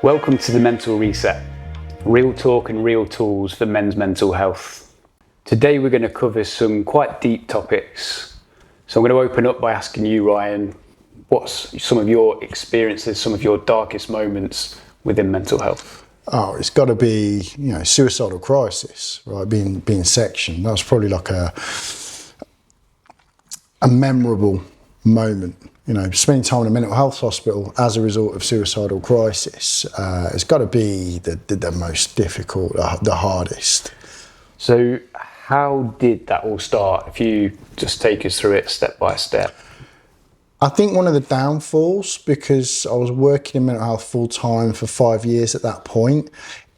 Welcome to the Mental Reset, real talk and real tools for men's mental health. Today we're going to cover some quite deep topics. So I'm going to open up by asking you, Ryan, what's some of your experiences, some of your darkest moments within mental health? Oh, it's got to be, suicidal crisis, right? Being sectioned. That was probably like a memorable moment. Spending time in a mental health hospital as a result of suicidal crisis. It's got to be the most difficult, the hardest. So how did that all start? If you just take us through it step by step. I think one of the downfalls, because I was working in mental health full time for 5 years at that point,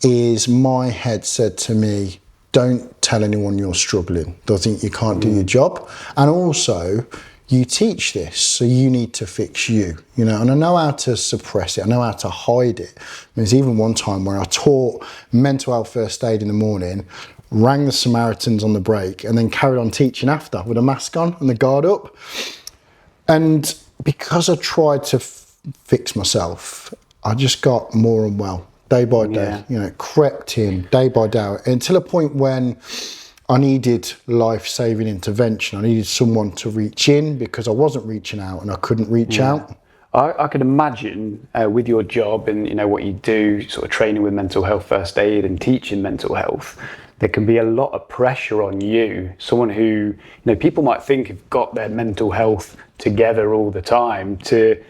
is my head said to me, don't tell anyone you're struggling. They think you can't do your job. And also, you teach this, so you need to fix you, and I know how to suppress it. I know how to hide it. There's even one time where I taught mental health first aid in the morning, rang the Samaritans on the break, and then carried on teaching after with a mask on and the guard up. And because I tried to fix myself, I just got more unwell day by day, crept in day by day until a point when I needed life-saving intervention. I needed someone to reach in because I wasn't reaching out and I couldn't reach out. I could imagine with your job and what you do, sort of training with mental health first aid and teaching mental health, there can be a lot of pressure on you. Someone who, people might think have got their mental health together all the time to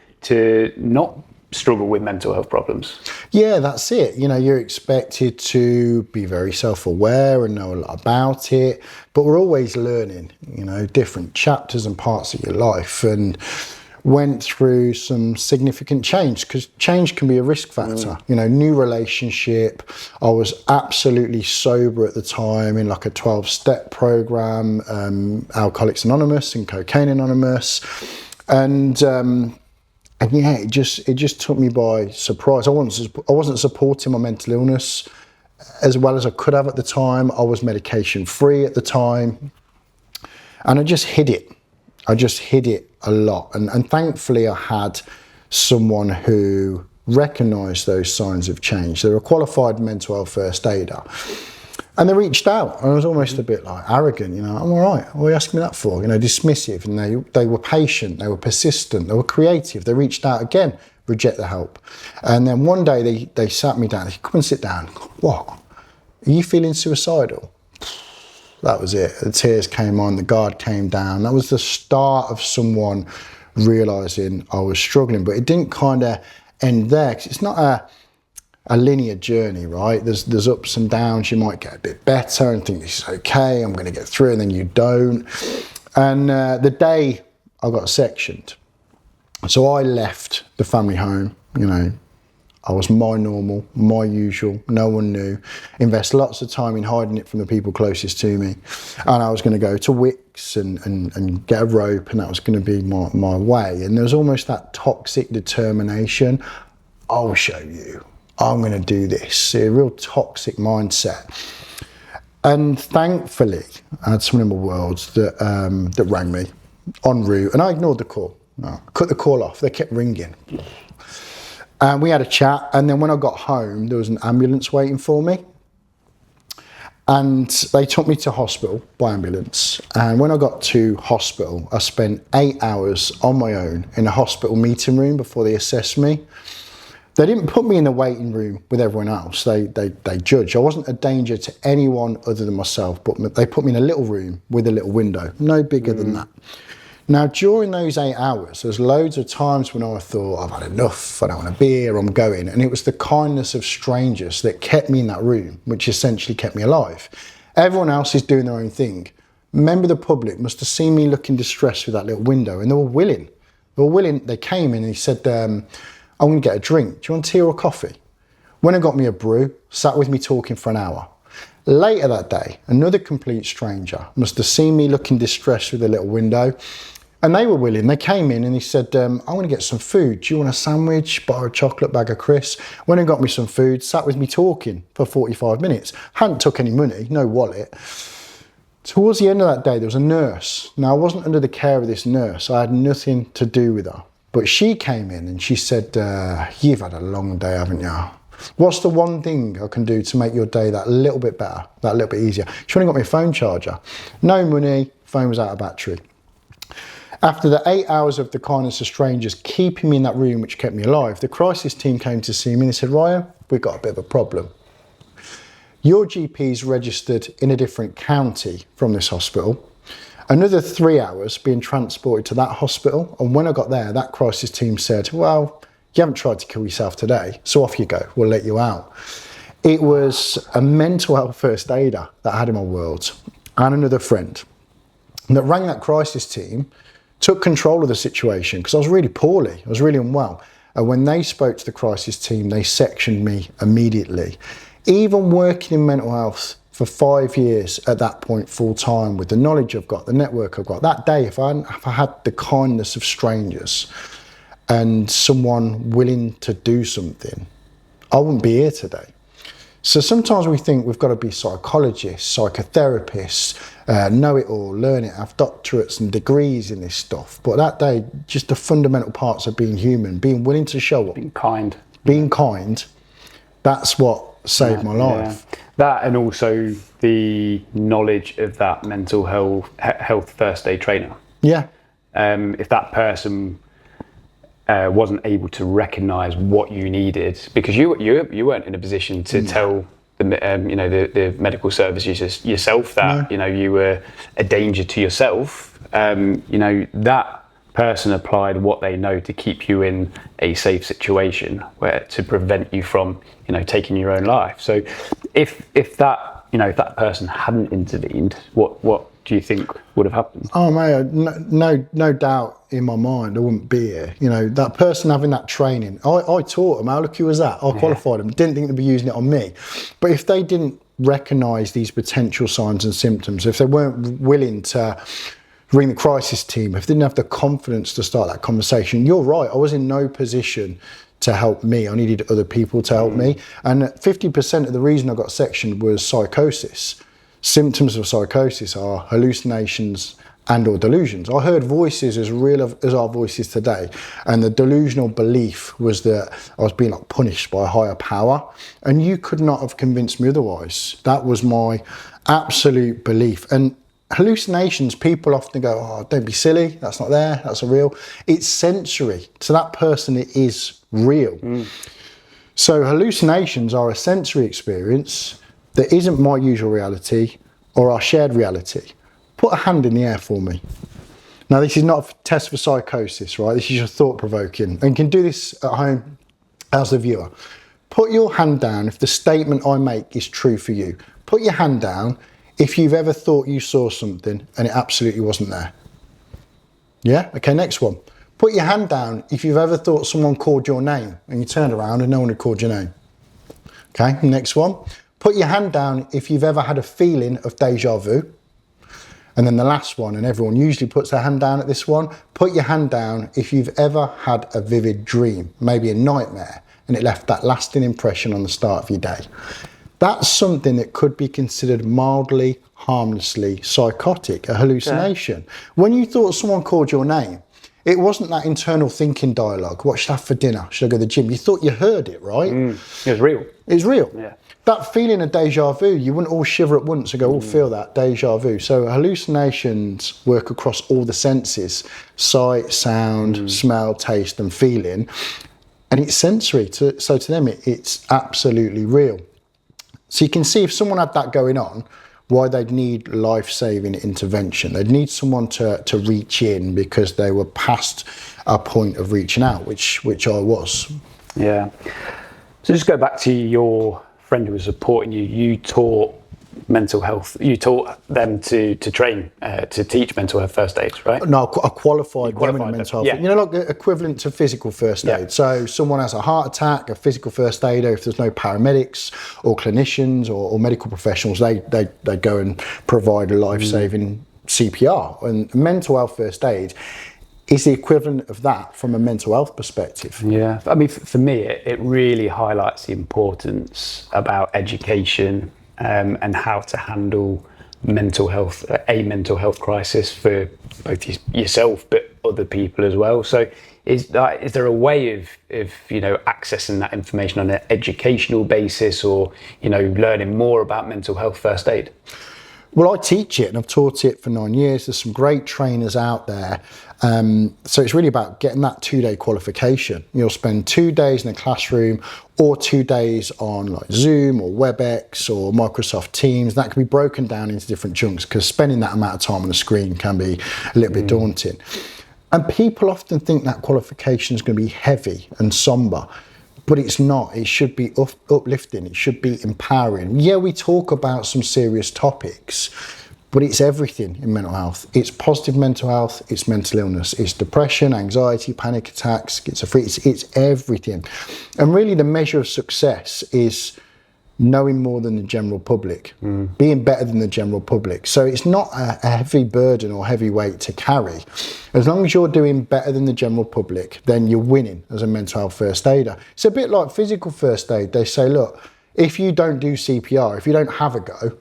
not struggle with mental health problems. Yeah, that's it. You're expected to be very self-aware and know a lot about it, but we're always learning, different chapters and parts of your life, and went through some significant change, because change can be a risk factor. New relationship. I was absolutely sober at the time in like a 12-step program, Alcoholics Anonymous and Cocaine Anonymous. And yeah, it just took me by surprise. I wasn't supporting my mental illness as well as I could have at the time. I was medication free at the time, and I just hid it. I just hid it a lot. And thankfully I had someone who recognised those signs of change. They were a qualified mental health first aider. And they reached out, and I was almost a bit like arrogant, I'm all right, what are you asking me that for? Dismissive. And they were patient, they were persistent, they were creative. They reached out again, reject the help. And then one day they sat me down, they said, come and sit down. What? Are you feeling suicidal? That was it. The tears came on, the guard came down. That was the start of someone realising I was struggling. But it didn't kind of end there, because it's not a linear journey, right? There's ups and downs. You might get a bit better and think this is okay, I'm going to get through it, and then you don't. And the day I got sectioned, so I left the family home, I was my normal, my usual, no one knew, invest lots of time in hiding it from the people closest to me. And I was going to go to Wicks and get a rope, and that was going to be my way. And there was almost that toxic determination. I'll show you. I'm going to do this. A real toxic mindset. And thankfully, I had someone in my world that rang me en route, and I ignored the call. I cut the call off. They kept ringing. And we had a chat, and then when I got home, there was an ambulance waiting for me. And they took me to hospital by ambulance. And when I got to hospital, I spent 8 hours on my own in a hospital meeting room before they assessed me. They didn't put me in the waiting room with everyone else. They judged. I wasn't a danger to anyone other than myself, but they put me in a little room with a little window, no bigger than that. Now, during those 8 hours, there's loads of times when I thought, I've had enough, I don't want to be here, I'm going. And it was the kindness of strangers that kept me in that room, which essentially kept me alive. Everyone else is doing their own thing. Member of the public must have seen me looking distressed through that little window, and they were willing. They came in and he said, I'm going to get a drink. Do you want tea or coffee? Went and got me a brew, sat with me talking for an hour. Later that day, another complete stranger must have seen me looking distressed through the little window, and they were willing. They came in and he said, I'm going to get some food. Do you want a sandwich, bar of chocolate, bag of crisps? Went and got me some food, sat with me talking for 45 minutes. Hadn't took any money, no wallet. Towards the end of that day, there was a nurse. Now, I wasn't under the care of this nurse. I had nothing to do with her. But she came in and she said, you've had a long day, haven't you? What's the one thing I can do to make your day that little bit better, that little bit easier? She only got me a phone charger. No money, phone was out of battery. After the 8 hours of the kindness of strangers keeping me in that room, which kept me alive, the crisis team came to see me and they said, Ryan, we've got a bit of a problem. Your GP's registered in a different county from this hospital. Another 3 hours being transported to that hospital. And when I got there, that crisis team said, well, you haven't tried to kill yourself today, so off you go, we'll let you out. It was a mental health first aider that I had in my world and another friend that rang that crisis team, took control of the situation because I was really poorly, I was really unwell. And when they spoke to the crisis team, they sectioned me immediately. Even working in mental health for 5 years at that point full time with the knowledge I've got, the network I've got, that day if I had the kindness of strangers and someone willing to do something, I wouldn't be here today. So sometimes we think we've got to be psychologists, psychotherapists, know it all, learn it, have doctorates and degrees in this stuff. But that day, just the fundamental parts of being human, being willing to show up. Being kind, that's what saved my life. Yeah. That and also the knowledge of that mental health first aid trainer. Yeah. If that person wasn't able to recognise what you needed, because you weren't in a position to tell the medical services yourself that you were a danger to yourself. That person applied what they know to keep you in a safe situation, where to prevent you from taking your own life. So if that person hadn't intervened, what do you think would have happened? Oh mate, no doubt in my mind I wouldn't be here. That person having that training, I taught them. How lucky was that? I qualified them. Didn't think they'd be using it on me. But if they didn't recognise these potential signs and symptoms, if they weren't willing to ring the crisis team, if they didn't have the confidence to start that conversation, you're right, I was in no position to help me. I needed other people to help me. And 50% of the reason I got sectioned was psychosis. Symptoms of psychosis are hallucinations and or delusions. I heard voices as real as our voices today, and the delusional belief was that I was being punished by a higher power, and you could not have convinced me otherwise. That was my absolute belief. And hallucinations, people often go, oh, don't be silly, that's not there, that's not real. It's sensory. To that person, it is real. So hallucinations are a sensory experience that isn't my usual reality or our shared reality. Put a hand in the air for me. Now, this is not a test for psychosis, right? This is just thought-provoking. And you can do this at home as the viewer. Put your hand down if the statement I make is true for you. Put your hand down if you've ever thought you saw something and it absolutely wasn't there. Yeah? Okay, next one. Put your hand down if you've ever thought someone called your name and you turned around and no one had called your name. Okay, next one. Put your hand down if you've ever had a feeling of deja vu. And then the last one, and everyone usually puts their hand down at this one, put your hand down if you've ever had a vivid dream, maybe a nightmare, and it left that lasting impression on the start of your day. That's something that could be considered mildly, harmlessly psychotic, a hallucination. Yeah. When you thought someone called your name, it wasn't that internal thinking dialogue. What should I have for dinner? Should I go to the gym? You thought you heard it, right? It was real. It was real. Yeah. That feeling of deja vu, you wouldn't all shiver at once and go, all feel that deja vu. So hallucinations work across all the senses: sight, sound, smell, taste and feeling. And it's sensory, so to them it's absolutely real. So you can see if someone had that going on, why they'd need life-saving intervention. They'd need someone to reach in because they were past a point of reaching out, which I was. Yeah. So just go back to your friend who was supporting you. You taught mental health. You taught them to train to teach mental health first aid, right? No, I qualified them in mental health. Yeah. Like equivalent to physical first aid. Yeah. So someone has a heart attack, a physical first aider, if there's no paramedics or clinicians or medical professionals, they go and provide a life-saving CPR. And mental health first aid is the equivalent of that from a mental health perspective. Yeah, I mean, for me, it really highlights the importance about education and how to handle a mental health crisis for both yourself, but other people as well. So is there a way of accessing that information on an educational basis, or learning more about mental health first aid? Well, I teach it, and I've taught it for 9 years. There's some great trainers out there. So it's really about getting that 2-day qualification. You'll spend 2 days in a classroom, or 2 days on like Zoom or WebEx or Microsoft Teams. That can be broken down into different chunks, because spending that amount of time on a screen can be a little bit daunting. And people often think that qualification is going to be heavy and somber. But it's not. It should be uplifting. It should be empowering. Yeah, we talk about some serious topics, but it's everything in mental health. It's positive mental health. It's mental illness. It's depression, anxiety, panic attacks, schizophrenia. It's everything. And really the measure of success is knowing more than the general public, being better than the general public. So it's not a heavy burden or heavy weight to carry. As long as you're doing better than the general public, then you're winning as a mental health first aider. It's a bit like physical first aid. They say, look, if you don't do CPR, if you don't have a go,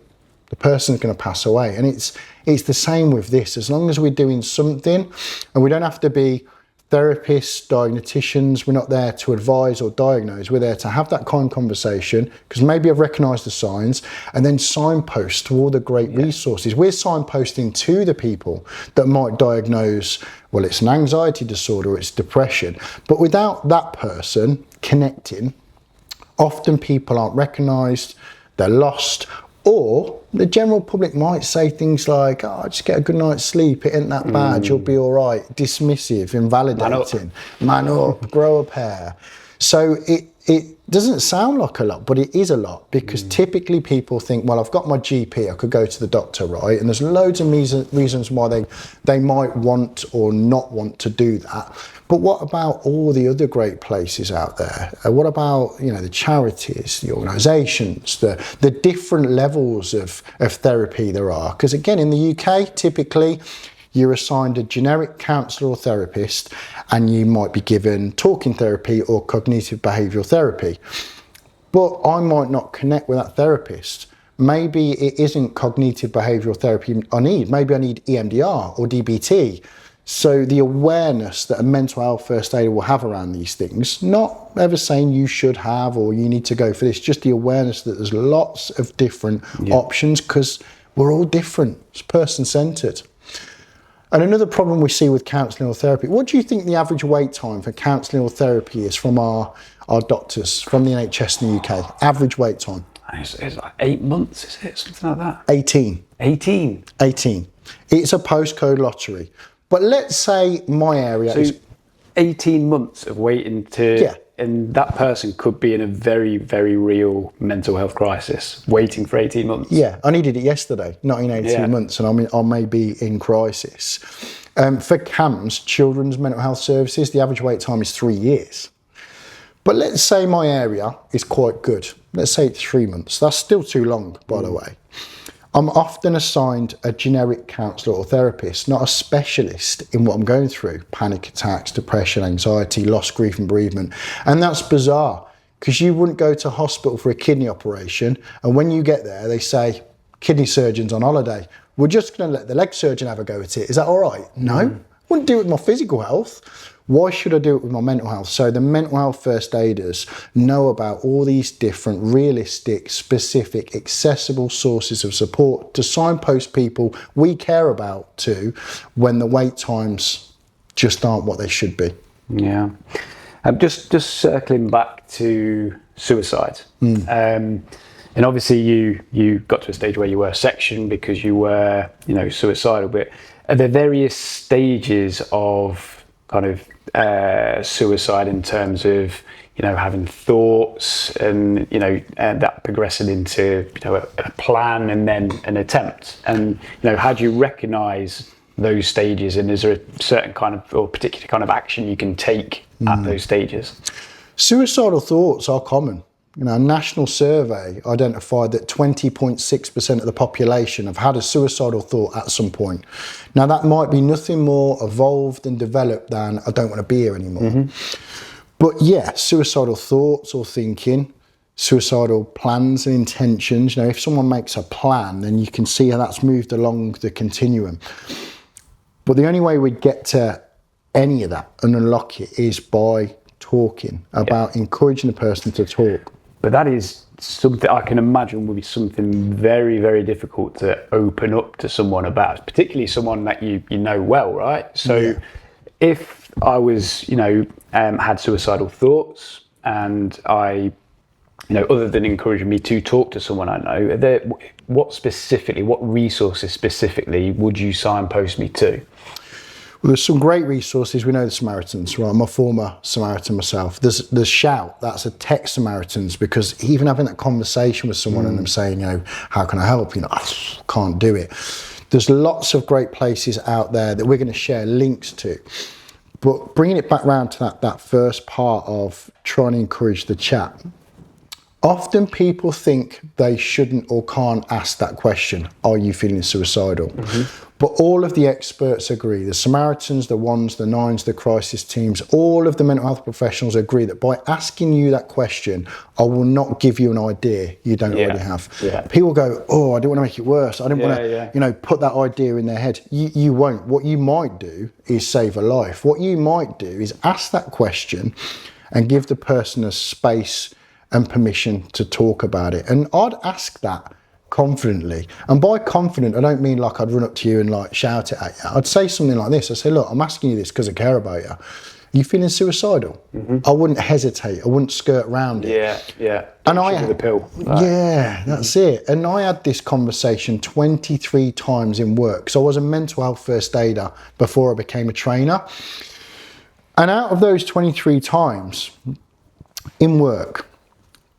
the person's going to pass away. And it's the same with this. As long as we're doing something, and we don't have to be therapists, diagnosticians, we're not there to advise or diagnose. We're there to have that kind of conversation, because maybe I've recognised the signs, and then signpost to all the great resources. We're signposting to the people that might diagnose, well, it's an anxiety disorder, it's depression. But without that person connecting, often people aren't recognised, they're lost, or the general public might say things like, oh, just get a good night's sleep, it ain't that bad, you'll be all right. Dismissive, invalidating, man up, grow a pair. So it doesn't sound like a lot, but it is a lot, because typically people think, well, I've got my GP, I could go to the doctor, right? And there's loads of reasons why they might want or not want to do that. But what about all the other great places out there? What about, the charities, the organisations, the different levels of therapy there are? Because again, in the UK, typically, you're assigned a generic counsellor or therapist, and you might be given talking therapy or cognitive behavioural therapy. But I might not connect with that therapist. Maybe it isn't cognitive behavioural therapy I need. Maybe I need EMDR or DBT. So the awareness that a mental health first aider will have around these things, not ever saying you should have or you need to go for this, just the awareness that there's lots of different options, because we're all different. It's person-centred. And another problem we see with counselling or therapy, what do you think the average wait time for counselling or therapy is from our doctors, from the NHS in the UK? Average wait time? It's like 8 months, is it? Something like that? 18. 18? 18. It's a postcode lottery. But let's say my area is 18 months of waiting to, and that person could be in a very, very real mental health crisis, waiting for 18 months. Yeah, I needed it yesterday, not in 18 months, and I may be in crisis. For CAMS, Children's Mental Health Services, the average wait time is 3 years. But let's say my area is quite good. Let's say it's 3 months. That's still too long, by the way. I'm often assigned a generic counsellor or therapist, not a specialist in what I'm going through. Panic attacks, depression, anxiety, loss, grief and bereavement. And that's bizarre, because you wouldn't go to hospital for a kidney operation, and when you get there, they say, kidney surgeon's on holiday. We're just going to let the leg surgeon have a go at it. Is that all right? No, wouldn't do it with my physical health. Why should I do it with my mental health? So the mental health first aiders know about all these different realistic, specific, accessible sources of support to signpost people we care about to when the wait times just aren't what they should be. Yeah. Just circling back to suicide. And obviously you got to a stage where you were sectioned because you were, suicidal. But are there various stages of kind of suicide in terms of having thoughts and that progressing into a plan and then an attempt, and how do you recognize those stages, and is there a certain kind of or particular kind of action you can take at those stages? Suicidal thoughts are common. A national survey identified that 20.6% of the population have had a suicidal thought at some point. Now, that might be nothing more evolved and developed than I don't want to be here anymore. But yeah, suicidal thoughts or thinking, suicidal plans and intentions. If someone makes a plan, then you can see how that's moved along the continuum. But the only way we get to any of that and unlock it is by talking, about encouraging the person to talk. But that is something I can imagine will be something very, very difficult to open up to someone about, particularly someone that you know well, right? So if I was, had suicidal thoughts and I, other than encouraging me to talk to someone I know, what resources specifically would you signpost me to? Well, there's some great resources. We know the Samaritans, right? I'm a former Samaritan myself. There's Shout, that's a tech Samaritans, because even having that conversation with someone and them saying, how can I help? I can't do it. There's lots of great places out there that we're going to share links to. But bringing it back round to that first part of trying to encourage the chat, often people think they shouldn't or can't ask that question, are you feeling suicidal? But all of the experts agree, the Samaritans, the ones, the nines, the crisis teams, all of the mental health professionals agree that by asking you that question, I will not give you an idea you don't already have. People go, I don't want to make it worse. I don't want to, put that idea in their head. You won't. What you might do is save a life. What you might do is ask that question and give the person a space and permission to talk about it. And I'd ask that confidently. And by confident, I don't mean like I'd run up to you and like shout it at you. I'd say something like this. I'd say, look, I'm asking you this because I care about you. Are you feeling suicidal? I wouldn't hesitate. I wouldn't skirt around it. And I had the pill. Right. That's it. And I had this conversation 23 times in work. So I was a mental health first aider before I became a trainer. And out of those 23 times in work,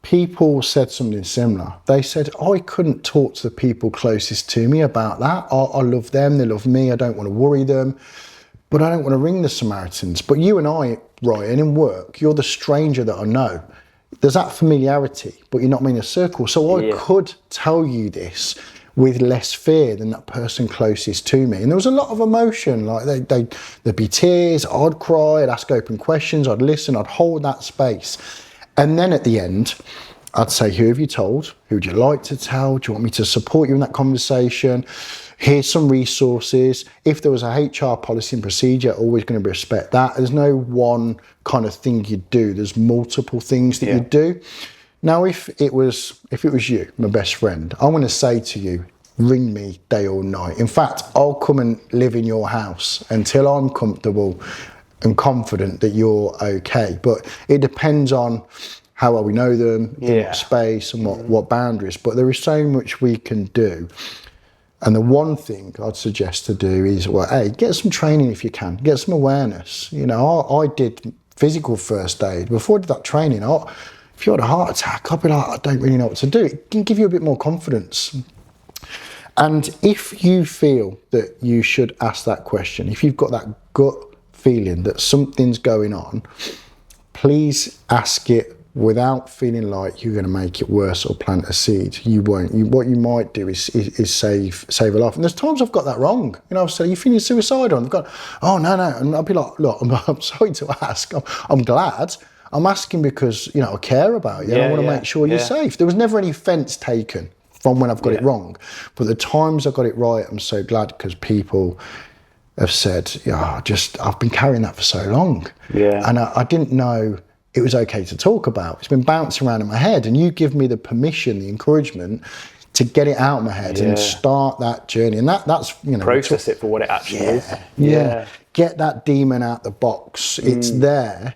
people said something similar. They said, I couldn't talk to the people closest to me about that. I love them, they love me, I don't want to worry them, but I don't want to ring the Samaritans. But you and I, Ryan, in work, you're the stranger that I know. There's that familiarity, but you're not in a circle. So I could tell you this with less fear than that person closest to me. And there was a lot of emotion, like there'd be tears, I'd cry, I'd ask open questions, I'd listen, I'd hold that space. And then at the end, I'd say, who have you told? Who would you like to tell? Do you want me to support you in that conversation? Here's some resources. If there was a HR policy and procedure, always going to respect that. There's no one kind of thing you do. There's multiple things that you do. Now, if it was you, my best friend, I want to say to you, ring me day or night. In fact, I'll come and live in your house until I'm comfortable and confident that you're okay. But it depends on how well we know them, in what space and what boundaries. But there is so much we can do. And the one thing I'd suggest to do is, get some training if you can, get some awareness. I did physical first aid. Before I did that training, if you had a heart attack, I'd be like, I don't really know what to do. It can give you a bit more confidence. And if you feel that you should ask that question, if you've got that gut feeling that something's going on, please ask it without feeling like you're going to make it worse or plant a seed. You won't. What you might do is save a life. And there's times I've got that wrong. I've said, are you feeling suicidal? And they've gone, oh, no. And I'll be like, look, I'm sorry to ask. I'm glad. I'm asking because, I care about you and I want to make sure you're safe. There was never any offence taken from when I've got it wrong. But the times I got it right, I'm so glad, because people have said, I've been carrying that for so long. And I didn't know it was okay to talk about. It's been bouncing around in my head, and you give me the permission, the encouragement to get it out of my head and start that journey. And that's, process it for what it actually is. Get that demon out the box. It's there.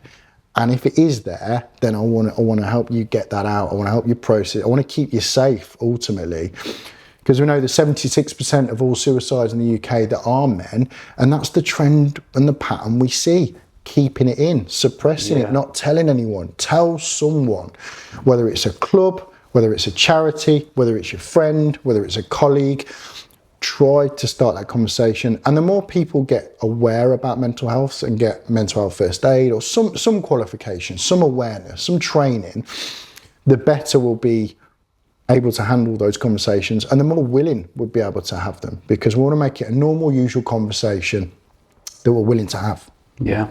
And if it is there, then I want to help you get that out. I want to help you process it. I want to keep you safe, ultimately. Because we know that 76% of all suicides in the UK that are men, and that's the trend and the pattern we see. Keeping it in, suppressing it, not telling anyone. Tell someone, whether it's a club, whether it's a charity, whether it's your friend, whether it's a colleague. Try to start that conversation. And the more people get aware about mental health and get mental health first aid or some qualification, some awareness, some training, the better we'll be able to handle those conversations, and the more willing we'll be able to have them, because we want to make it a normal, usual conversation that we're willing to have. Yeah.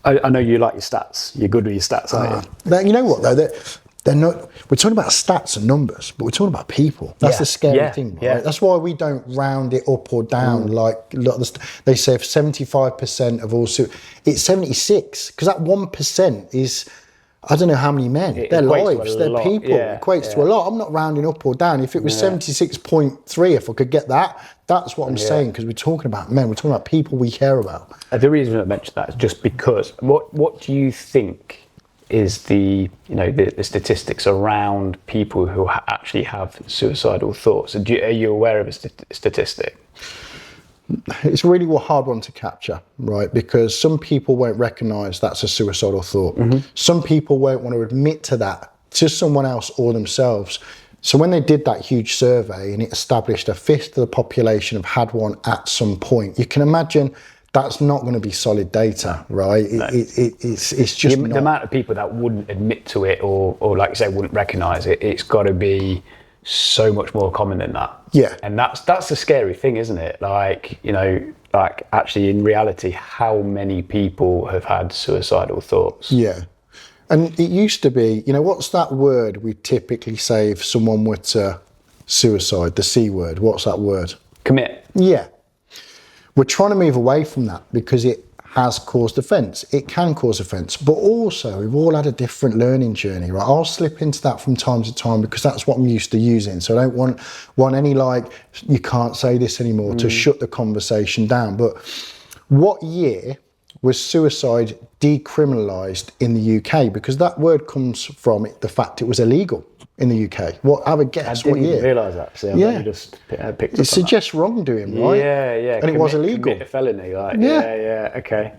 I know you like your stats. You're good with your stats, aren't you? You know what though? They're not. we're talking about stats and numbers, but we're talking about people. That's the scary thing, right? Yeah. That's why we don't round it up or down. Like they say, if 75% of all, it's 76, because that 1% is, I don't know how many men. Their lives, their people. It equates to a lot. I'm not rounding up or down. If it was 76.3, if I could get that, that's what I'm saying, because we're talking about men. We're talking about people we care about. The reason I mentioned that is just because, what do you think is the statistics around people who actually have suicidal thoughts? Are you aware of a statistic? It's a really hard one to capture, right? Because some people won't recognise that's a suicidal thought. Some people won't want to admit to that to someone else or themselves. So when they did that huge survey and it established a fifth of the population have had one at some point, you can imagine that's not going to be solid data, right? It's just the amount of people that wouldn't admit to it or like you say, wouldn't recognise it, it's got to be so much more common than that. Yeah. And that's the scary thing, isn't it? Like, like actually in reality, how many people have had suicidal thoughts? Yeah. And it used to be, what's that word we typically say if someone were to suicide, the C word? What's that word? Commit. Yeah. We're trying to move away from that because it has caused offence. It can cause offence, but also we've all had a different learning journey, right? I'll slip into that from time to time because that's what I'm used to using. So I don't want any you can't say this anymore to shut the conversation down. But what year was suicide decriminalised in the UK? Because that word comes from the fact it was illegal in the UK. Have a guess? I What didn't year? even realise that. So I just picked up It suggests wrongdoing, right? Yeah. And it was illegal. Commit a felony, okay.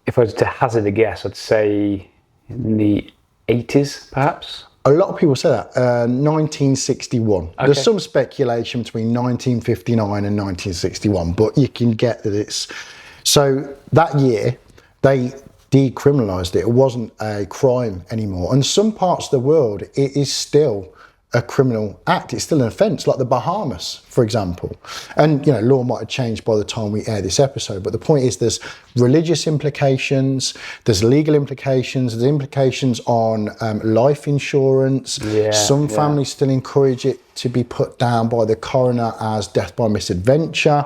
If I was to hazard a guess, I'd say in the 80s, perhaps. A lot of people say that. 1961. Okay. There's some speculation between 1959 and 1961, but you can get that it's... So that year, they decriminalised it. It wasn't a crime anymore. And some parts of the world, it is still a criminal act. It's still an offence, like the Bahamas, for example. And, law might have changed by the time we air this episode. But the point is there's religious implications, there's legal implications, there's implications on life insurance. Some families still encourage it to be put down by the coroner as death by misadventure.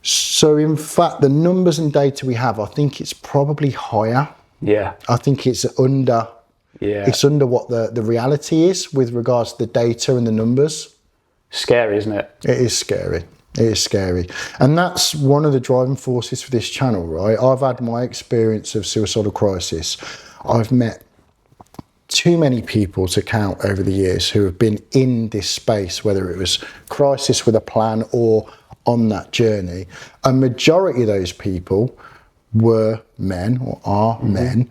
So, in fact, the numbers and data we have, I think it's probably higher. Yeah. I think it's under what the reality is with regards to the data and the numbers. Scary, isn't it? It is scary. It is scary. And that's one of the driving forces for this channel, right? I've had my experience of suicidal crisis. I've met too many people to count over the years who have been in this space, whether it was crisis with a plan or on that journey. A majority of those people were men or are men.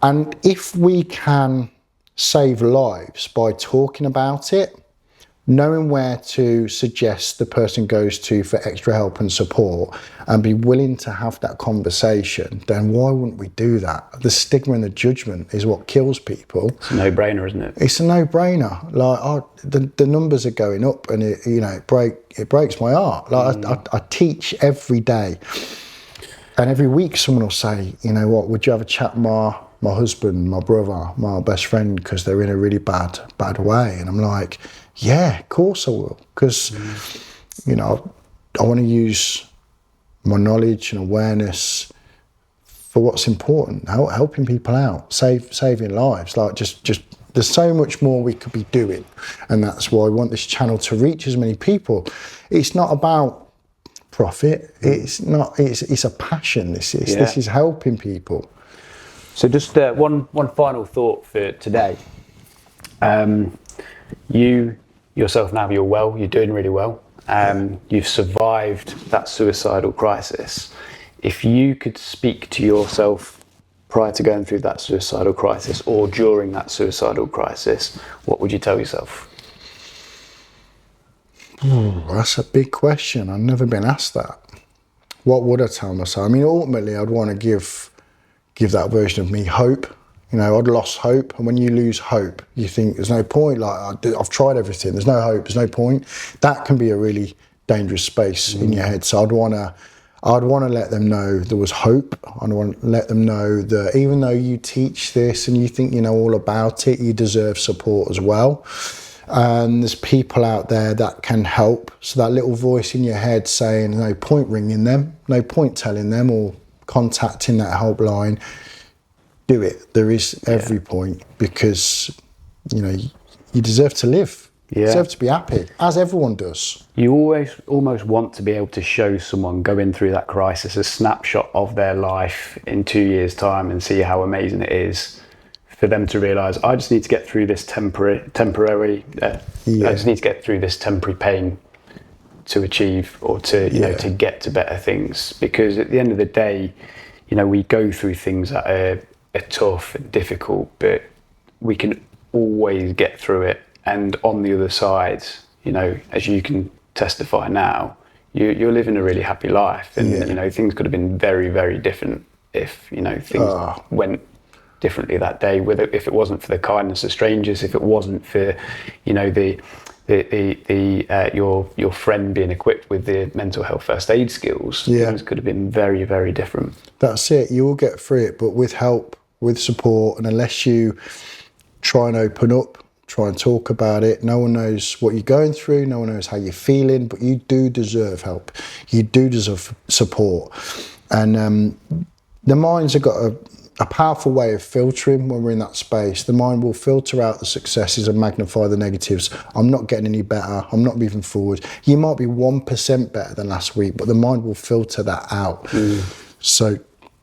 And if we can save lives by talking about it, knowing where to suggest the person goes to for extra help and support and be willing to have that conversation, then why wouldn't we do that? The stigma and the judgment is what kills people. It's a no-brainer, isn't it? It's a no-brainer. The numbers are going up, and it breaks my heart. I teach every day, and every week someone will say, would you have a chat with my husband, my brother, my best friend, because they're in a really bad way? And I'm like, yeah, of course I will, because I want to use my knowledge and awareness for what's important, helping people out, saving lives. Just there's so much more we could be doing, and that's why I want this channel to reach as many people. It's not about profit. It's not. It's a passion. This is helping people. So just one final thought for today. You yourself now, you're doing really well. You've survived that suicidal crisis. If you could speak to yourself prior to going through that suicidal crisis or during that suicidal crisis, what would you tell yourself? That's a big question. I've never been asked that. What would I tell myself? I mean, ultimately, I'd want to give that version of me hope. I'd lost hope, and when you lose hope, you think there's no point. I've tried everything. There's no hope. There's no point. That can be a really dangerous space in your head. So I'd want I'd want to let them know there was hope. I'd want to let them know that even though you teach this and you think you know all about it, you deserve support as well. And there's people out there that can help. So that little voice in your head saying, no point ringing them, no point telling them or contacting that helpline. Do it. There is every point, because, you know, you deserve to live. You deserve to be happy, as everyone does. You always almost want to be able to show someone going through that crisis a snapshot of their life in 2 years' time and see how amazing it is for them to realise, I just need to get through this temporary, I just need to get through this temporary pain to achieve or to, you know, to get to better things. Because at the end of the day, you know, we go through things that are tough and difficult, but we can always get through it. And on the other side, you know, as you can testify now, you're living a really happy life. And, you know, things could have been very, very different if, you know, things went differently that day, whether if it wasn't for the kindness of strangers, if it wasn't for, you know, your friend being equipped with the mental health first aid skills, things could have been very, very different. That's it. You will get through it, but with help, with support, and unless you try and open up, try and talk about it. No one knows what you're going through. No one knows how you're feeling, but you do deserve help. You do deserve support. And the mind's got a powerful way of filtering when we're in that space. The mind will filter out the successes and magnify the negatives. I'm not getting any better. I'm not moving forward. You might be 1% better than last week, but the mind will filter that out. So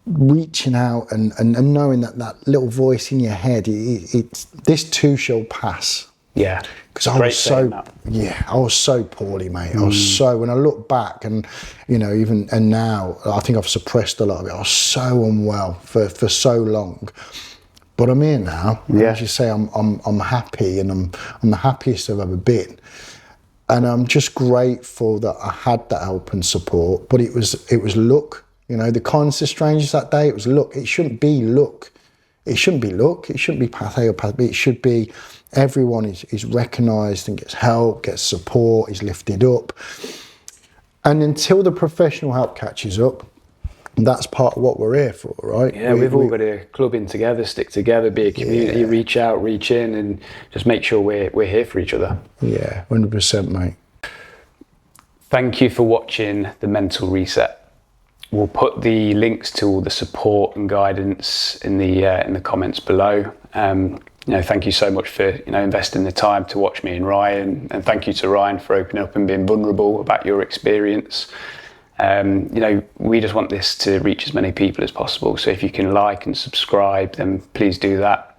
reaching out and knowing that little voice in your head, it's this too shall pass. Yeah, because I was so poorly, mate. I was so, when I look back and, you know, even and now, I think I've suppressed a lot of it. I was so unwell for so long, but I'm here now. As you say, I'm happy, and I'm the happiest I've ever been. And I'm just grateful that I had that help and support. But it was luck. You know, the kindness of strangers that day, it was luck. It shouldn't be luck. It shouldn't be luck. It shouldn't be path A or path B. It should be everyone is recognised and gets help, gets support, is lifted up. And until the professional help catches up, that's part of what we're here for, right? Yeah, we've all got to club in together, stick together, be a community, reach out, reach in, and just make sure we're here for each other. Yeah, 100%, mate. Thank you for watching The Mental Reset. We'll put the links to all the support and guidance in the comments below. You know, thank you so much for, you know, investing the time to watch me and Ryan, and thank you to Ryan for opening up and being vulnerable about your experience. You know, we just want this to reach as many people as possible. So if you can like and subscribe, then please do that.